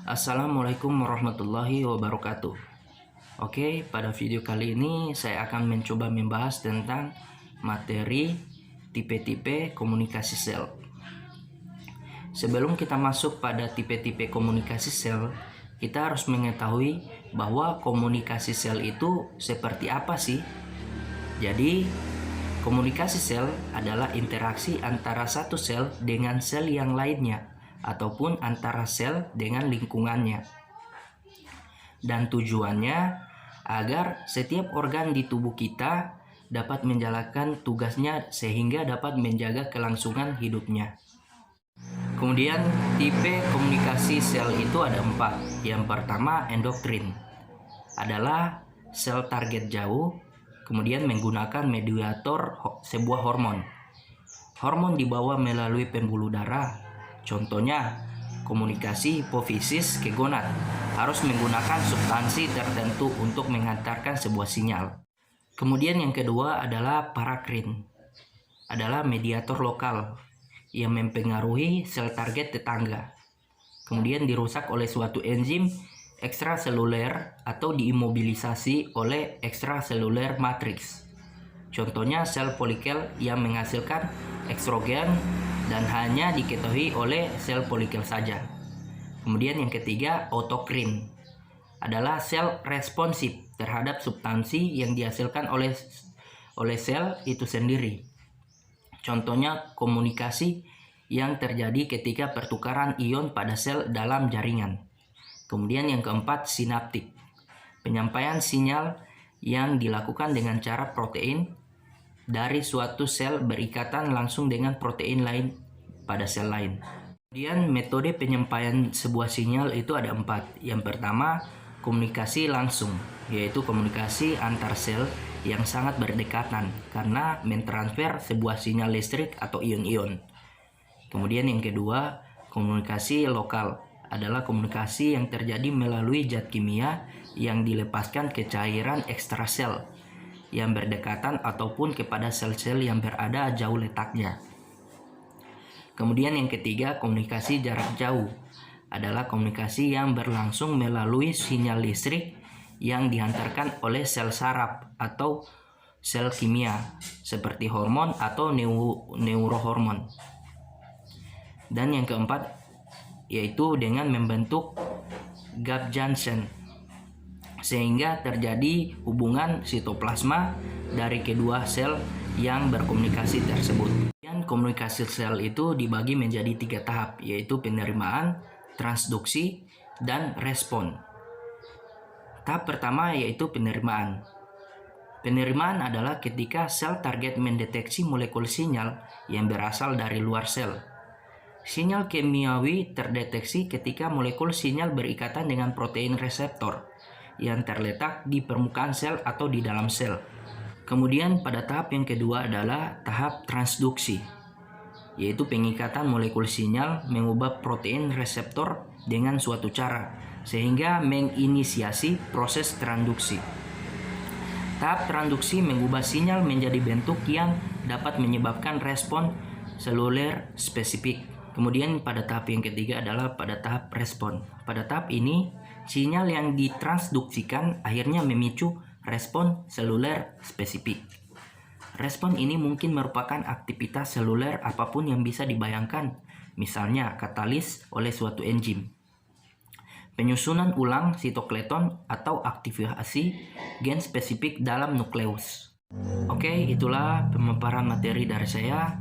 Assalamualaikum warahmatullahi wabarakatuh. Oke, pada video kali ini saya akan mencoba membahas tentang materi tipe-tipe komunikasi sel. Sebelum kita masuk pada tipe-tipe komunikasi sel, kita harus mengetahui bahwa komunikasi sel itu seperti apa sih? Jadi, komunikasi sel adalah interaksi antara satu sel dengan sel yang lainnya, ataupun antara sel dengan lingkungannya. Dan tujuannya agar setiap organ di tubuh kita dapat menjalankan tugasnya sehingga dapat menjaga kelangsungan hidupnya. Kemudian tipe komunikasi sel itu ada 4. Yang pertama endokrin, adalah sel target jauh, kemudian menggunakan mediator sebuah hormon. Hormon dibawa melalui pembuluh darah. Contohnya, komunikasi hipofisis ke gonad harus menggunakan substansi tertentu untuk mengantarkan sebuah sinyal. Kemudian yang kedua adalah parakrin, adalah mediator lokal yang mempengaruhi sel target tetangga. Kemudian dirusak oleh suatu enzim ekstraseluler atau diimobilisasi oleh ekstraseluler matriks. Contohnya sel folikel yang menghasilkan estrogen dan hanya diketahui oleh sel folikel saja. Kemudian yang ketiga autokrin, adalah sel responsif terhadap substansi yang dihasilkan oleh sel itu sendiri. Contohnya komunikasi yang terjadi ketika pertukaran ion pada sel dalam jaringan. Kemudian yang keempat sinaptik, penyampaian sinyal yang dilakukan dengan cara protein dari suatu sel berikatan langsung dengan protein lain pada sel lain. Kemudian metode penyampaian sebuah sinyal itu ada 4. Yang pertama komunikasi langsung, yaitu komunikasi antar sel yang sangat berdekatan karena mentransfer sebuah sinyal listrik atau ion-ion. Kemudian yang kedua komunikasi lokal, adalah komunikasi yang terjadi melalui zat kimia yang dilepaskan ke cairan ekstrasel yang berdekatan ataupun kepada sel-sel yang berada jauh letaknya. Kemudian yang ketiga komunikasi jarak jauh, adalah komunikasi yang berlangsung melalui sinyal listrik yang dihantarkan oleh sel saraf atau sel kimia seperti hormon atau neurohormon. Dan yang keempat yaitu dengan membentuk gap junction sehingga terjadi hubungan sitoplasma dari kedua sel yang berkomunikasi tersebut. Dan komunikasi sel itu dibagi menjadi 3 tahap, yaitu penerimaan, transduksi, dan respon. Tahap pertama yaitu penerimaan. Penerimaan adalah ketika sel target mendeteksi molekul sinyal yang berasal dari luar sel. Sinyal kimiawi terdeteksi ketika molekul sinyal berikatan dengan protein reseptor yang terletak di permukaan sel atau di dalam sel. Kemudian pada tahap yang kedua adalah tahap transduksi, yaitu pengikatan molekul sinyal mengubah protein reseptor dengan suatu cara sehingga menginisiasi proses transduksi. Tahap transduksi mengubah sinyal menjadi bentuk yang dapat menyebabkan respon seluler spesifik. Kemudian pada tahap yang ketiga adalah pada tahap respon. Pada tahap ini, sinyal yang ditransduksikan akhirnya memicu respon seluler spesifik. Respon ini mungkin merupakan aktivitas seluler apapun yang bisa dibayangkan, misalnya katalis oleh suatu enzim, penyusunan ulang sitokleton, atau aktivasi gen spesifik dalam nukleus. Oke, itulah pemaparan materi dari saya.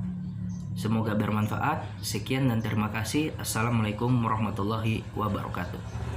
Semoga bermanfaat. Sekian dan terima kasih. Assalamualaikum warahmatullahi wabarakatuh.